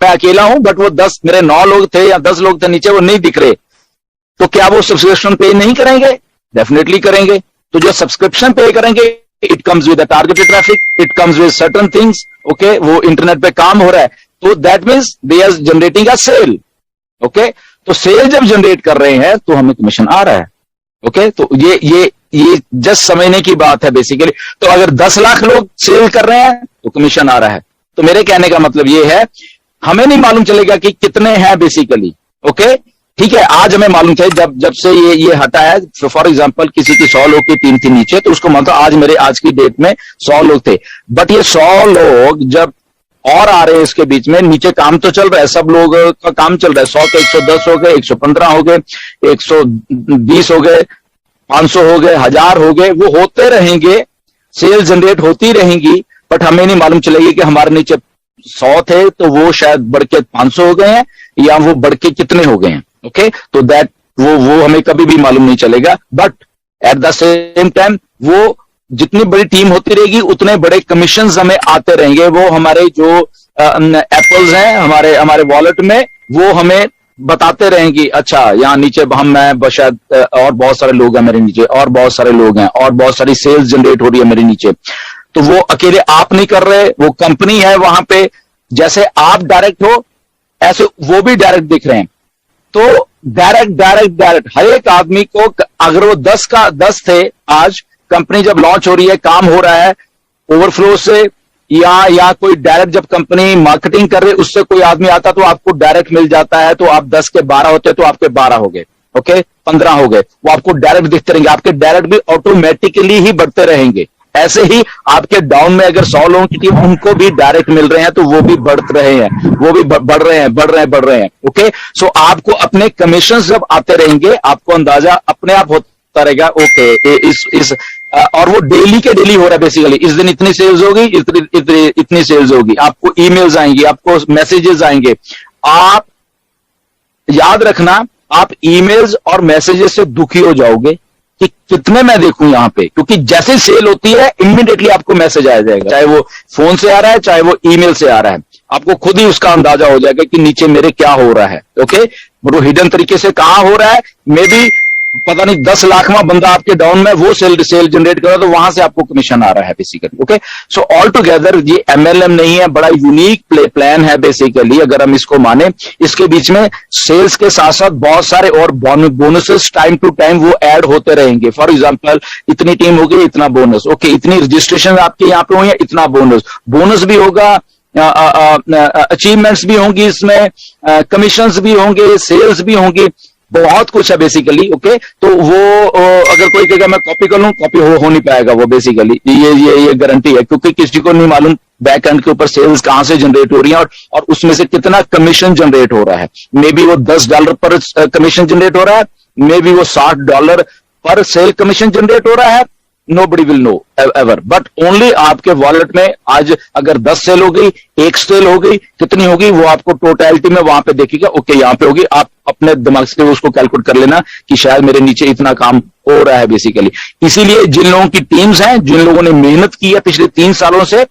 मैं अकेला हूं बट वो 10 मेरे 9 लोग थे या 10 लोग थे नीचे, वो नहीं दिख रहे, तो क्या वो सब्सक्रिप्शन पे नहीं करेंगे? डेफिनेटली करेंगे। तो जो सब्सक्रिप्शन पे करेंगे, it comes with targeted traffic, it comes with certain things, okay, वो इंटरनेट पे काम हो रहा है, तो that means they are generating a sale, okay. तो सेल जब जनरेट कर रहे हैं तो हमें कमीशन आ रहा है, ओके। तो ये जस्ट समझने की बात है बेसिकली। तो अगर 10 लाख लोग सेल कर रहे हैं तो कमीशन आ रहा है। तो मेरे कहने का मतलब ये है, हमें नहीं मालूम चलेगा कि कितने हैं बेसिकली, ओके, ठीक है। आज हमें मालूम चाहिए जब से ये हटा है, फॉर एग्जांपल किसी की 100 लोग की टीम थी नीचे, तो उसको मतलब आज की डेट में 100 लोग थे, बट ये 100 लोग जब और आ रहे हैं इसके बीच में, नीचे काम तो चल रहा है, सब लोग का काम चल रहा है, 100 के 110 हो गए, 115 हो गए, 120 हो गए, 500 हो गए, 1000 हो गए, वो होते रहेंगे, सेल जनरेट होती रहेंगी, बट हमें नहीं मालूम चलेगी कि हमारे नीचे 100 थे तो वो शायद बढ़ के 500 हो गए हैं, या वो बढ़ के कितने हो गए हैं, ओके। तो दैट वो हमें कभी भी मालूम नहीं चलेगा, but at the same time वो जितनी बड़ी टीम होती रहेगी उतने बड़े कमीशंस हमें आते रहेंगे। वो हमारे जो एप्पल्स हैं हमारे वॉलेट में, वो हमें बताते रहेंगे, अच्छा यहाँ नीचे मैं शायद और बहुत सारे लोग हैं मेरे नीचे, और बहुत सारे लोग हैं, और बहुत सारी सेल्स जनरेट हो रही है मेरे नीचे। तो वो अकेले आप नहीं कर रहे, वो कंपनी है वहां पे, जैसे आप डायरेक्ट हो ऐसे वो भी डायरेक्ट दिख रहे हैं। तो डायरेक्ट हर एक आदमी को, अगर वो 10 थे, आज कंपनी जब लॉन्च हो रही है, काम हो रहा है ओवरफ्लो से, या कोई डायरेक्ट जब कंपनी मार्केटिंग कर रही है उससे कोई आदमी आता तो आपको डायरेक्ट मिल जाता है, तो आप 10 के 12 होते तो आपके 12 हो गए, ओके, 15 हो गए, वो आपको डायरेक्ट दिखते रहेंगे, आपके डायरेक्ट भी ऑटोमेटिकली ही बढ़ते रहेंगे। ऐसे ही आपके डाउन में अगर 100 लोगों की टीम, उनको भी डायरेक्ट मिल रहे हैं तो वो भी बढ़ रहे हैं, वो भी बढ़ रहे हैं, ओके। सो आपको अपने कमीशन जब आते रहेंगे, आपको अंदाजा अपने आप होता रहेगा, ओके, और वो डेली के डेली हो रहा है बेसिकली, इस दिन इतनी सेल्स होगी, इतनी सेल्स होगी, आपको ईमेल्स आएंगी, आपको मैसेजेस आएंगे। आप याद रखना, आप ईमेल्स और मैसेजेस से दुखी हो जाओगे कि कितने मैं देखूं यहां पे, क्योंकि जैसे सेल होती है इमीडिएटली आपको मैसेज आ जाएगा, चाहे वो फोन से आ रहा है, चाहे वो ईमेल से आ रहा है, आपको खुद ही उसका अंदाजा हो जाएगा कि नीचे मेरे क्या हो रहा है, ओके। वो हिडन तरीके से कहां हो रहा है, मे बी पता नहीं 10 लाखवां बंदा आपके डाउन में वो सेल जनरेट कर रहा है, तो वहां से आपको कमीशन आ रहा है basically, okay. So all together ये MLM नहीं है, बड़ा यूनिक प्लान है बेसिकली, अगर हम इसको माने। इसके बीच में सेल्स के साथ साथ बहुत सारे और बोनसेस टाइम टू टाइम वो ऐड होते रहेंगे। फॉर एग्जांपल, इतनी टीम होगी इतना बोनस, ओके, इतनी रजिस्ट्रेशन आपके यहाँ पे हुई इतना बोनस भी होगा, अचीवमेंट्स भी होंगी इसमें, कमीशंस भी होंगे, सेल्स भी होंगी, बहुत कुछ है बेसिकली, ओके। तो वो अगर कोई कहेगा मैं कॉपी कर लूं, कॉपी हो नहीं पाएगा वो बेसिकली, ये गारंटी है, क्योंकि किसी को नहीं मालूम बैक एंड के ऊपर सेल्स कहां से जनरेट हो रही है, और उसमें से कितना कमीशन जनरेट हो रहा है। मे बी वो $10 पर कमीशन जनरेट हो रहा है, मे बी वो $60 पर सेल कमीशन जनरेट हो रहा है, nobody will know ever, but only आपके वॉलेट में आज अगर 10 सेल हो गई, 1 सेल हो गई, कितनी होगी वो आपको टोटलिटी में वहां पे देखेगा, ओके यहाँ पे होगी, आप अपने दिमाग से उसको कैलकुलेट कर लेना कि शायद मेरे नीचे इतना काम हो रहा है बेसिकली। इसीलिए जिन लोगों की टीम्स हैं, जिन लोगों ने मेहनत की है पिछले 3 सालों से,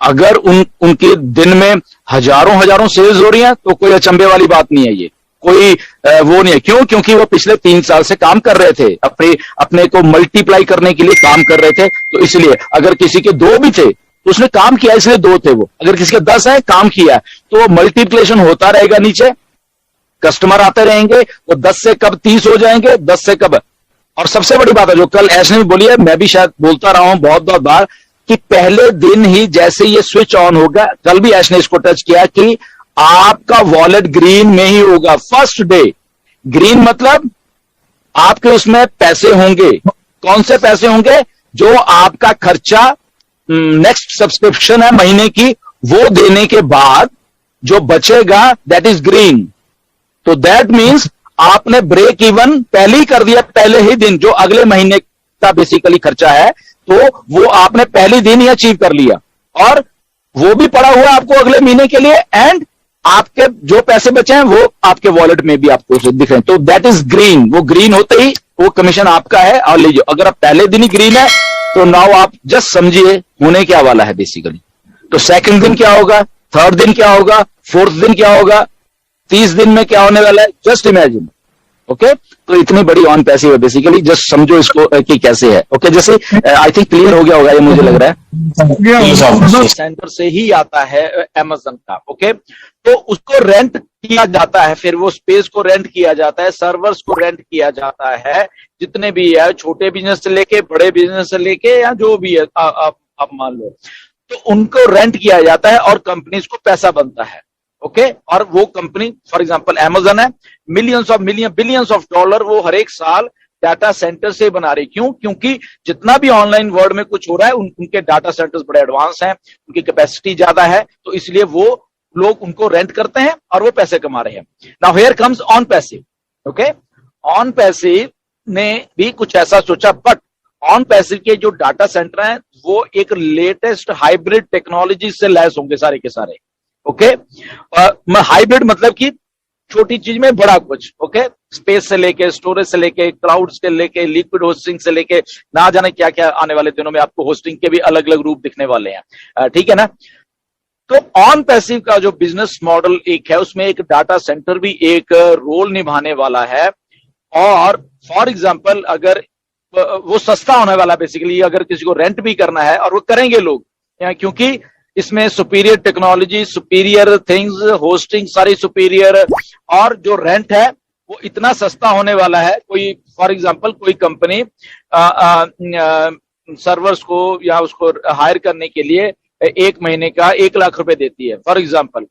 अगर उनके दिन में हजारों सेल्स हो रही हैं तो कोई अचंभे वाली बात नहीं है, ये कोई वो नहीं है। क्यों? क्योंकि वो पिछले 3 साल से काम कर रहे थे, अपने को मल्टीप्लाई करने के लिए काम कर रहे थे। तो इसलिए अगर किसी के 2 भी थे तो उसने काम किया, इसलिए 2 थे वो। अगर किसी के 10 है, काम किया, तो मल्टीप्लिकेशन होता रहेगा, नीचे कस्टमर आते रहेंगे, वो 10 से कब 30 हो जाएंगे, 10 से कब। और सबसे बड़ी बात है जो कल ऐश ने भी बोली है, मैं भी शायद बोलता रहा हूं बहुत बार, कि पहले दिन ही जैसे ये स्विच ऑन होगा, कल भी ऐश ने इसको टच किया कि आपका वॉलेट ग्रीन में ही होगा फर्स्ट डे। ग्रीन मतलब आपके उसमें पैसे होंगे। कौन से पैसे होंगे? जो आपका खर्चा नेक्स्ट सब्सक्रिप्शन है महीने की, वो देने के बाद जो बचेगा दैट इज ग्रीन। तो दैट मींस आपने ब्रेक इवन पहले ही कर दिया, पहले ही दिन, जो अगले महीने का बेसिकली खर्चा है, तो वो आपने पहले दिन ही अचीव कर लिया, और वो भी पड़ा हुआ आपको अगले महीने के लिए, एंड आपके जो पैसे बचे हैं वो आपके वॉलेट में भी आपको दिख रहे हैं। तो दैट इज ग्रीन। वो ग्रीन होते ही वो कमीशन आपका है और लीजिए। अगर आप पहले दिन ही ग्रीन है तो नाउ आप जस्ट समझिए होने क्या वाला है बेसिकली। तो सेकंड दिन क्या होगा? थर्ड दिन क्या होगा, फोर्थ दिन क्या होगा, 30 दिन में क्या होने वाला है, जस्ट इमेजिन। ओके, तो इतनी बड़ी ऑन पैसिव है बेसिकली, जस्ट समझो इसको कि कैसे है। ओके, जैसे आई थिंक क्लियर हो गया होगा ये, मुझे लग रहा है। सेंटर से ही आता है अमेज़न का। ओके, तो उसको रेंट किया जाता है, फिर वो स्पेस को रेंट किया जाता है, सर्वर्स को रेंट किया जाता है, जितने भी है, छोटे बिजनेस से लेके बड़े बिजनेस से लेके या जो भी है आप मान लो, तो उनको रेंट किया जाता है और कंपनीज को पैसा बनता है। ओके, और वो कंपनी फॉर एग्जांपल अमेज़न है, बिलियंस ऑफ डॉलर वो हर एक साल डाटा सेंटर से बना रही। क्यों? क्योंकि जितना भी ऑनलाइन वर्ल्ड में कुछ हो रहा है, उनके डाटा सेंटर्स बड़े एडवांस हैं, उनकी कैपेसिटी ज्यादा है, तो इसलिए वो लोग उनको रेंट करते हैं और वो पैसे कमा रहे हैं। Now here comes on passive. Okay, on passive ने भी कुछ ऐसा सोचा, बट ऑन पैसिव के जो डाटा सेंटर हैं वो एक लेटेस्ट हाइब्रिड टेक्नोलॉजी से लैस होंगे सारे के सारे। ओके, हाइब्रिड मतलब कि छोटी चीज में बड़ा कुछ। ओके, स्पेस से लेके, स्टोरेज से लेके, क्लाउड से लेके, लिक्विड होस्टिंग से लेके, ना जाने क्या क्या आने वाले दिनों में आपको होस्टिंग के भी अलग अलग रूप दिखने वाले हैं। ठीक है ना? तो ऑन पैसिव का जो बिजनेस मॉडल एक है, उसमें एक डाटा सेंटर भी एक रोल निभाने वाला है। और फॉर एग्जांपल अगर वो सस्ता होने वाला, बेसिकली अगर किसी को रेंट भी करना है, और वो करेंगे लोग, क्योंकि इसमें superior technology, superior things, hosting सारी सुपीरियर, और जो रेंट है वो इतना सस्ता होने वाला है। कोई फॉर एग्जांपल कोई कंपनी सर्वर्स को या उसको हायर करने के लिए 1 महीने का 1 लाख रुपए देती है फॉर एग्जांपल।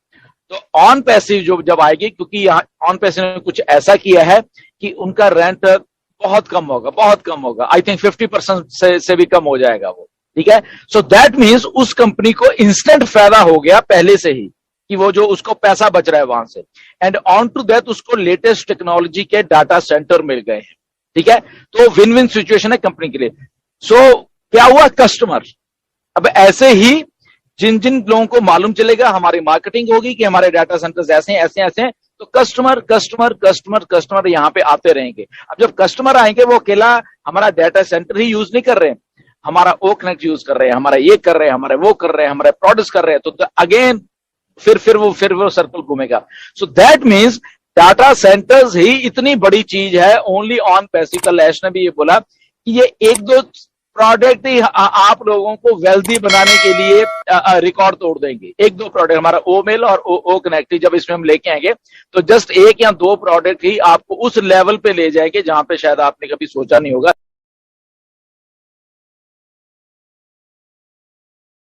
तो ऑन पैसिव जो जब आएगी, क्योंकि यहाँ ऑन पैसिव ने कुछ ऐसा किया है कि उनका रेंट बहुत कम होगा, आई थिंक 50% से भी कम हो जाएगा वो। ठीक है, सो दैट मीन्स उस कंपनी को इंस्टेंट फायदा हो गया पहले से ही, कि वो जो उसको पैसा बच रहा है वहां से, एंड ऑन टू दैट उसको लेटेस्ट टेक्नोलॉजी के डाटा सेंटर मिल गए हैं। ठीक है, तो विन विन सिचुएशन है कंपनी के लिए। सो क्या हुआ, कस्टमर, अब ऐसे ही जिन जिन लोगों को मालूम चलेगा, हमारी मार्केटिंग होगी कि हमारे डाटा सेंटर्स ऐसे हैं, तो कस्टमर यहां पे आते रहेंगे। अब जब कस्टमर आएंगे, वो अकेला हमारा डाटा सेंटर ही यूज नहीं कर रहे हैं, हमारा ओ कनेक्ट यूज कर रहे हैं, हमारा ये कर रहे हैं, हमारे वो कर रहे हैं, हमारे प्रोडक्ट्स कर रहे हैं, तो अगेन फिर वो सर्कल घूमेगा। So that means data centers ही इतनी बड़ी चीज है। ओनली ऑन पैसिव का लैश ने भी ये बोला कि ये 1-2 प्रोडक्ट ही आप लोगों को वेल्दी बनाने के लिए रिकॉर्ड तोड़ देंगे। 1-2 प्रोडक्ट, हमारा ओ मेल और ओ कनेक्ट, जब इसमें हम लेके आएंगे तो जस्ट 1 या 2 प्रोडक्ट ही आपको उस लेवल पे ले जाएंगे जहां पे शायद आपने कभी सोचा नहीं होगा।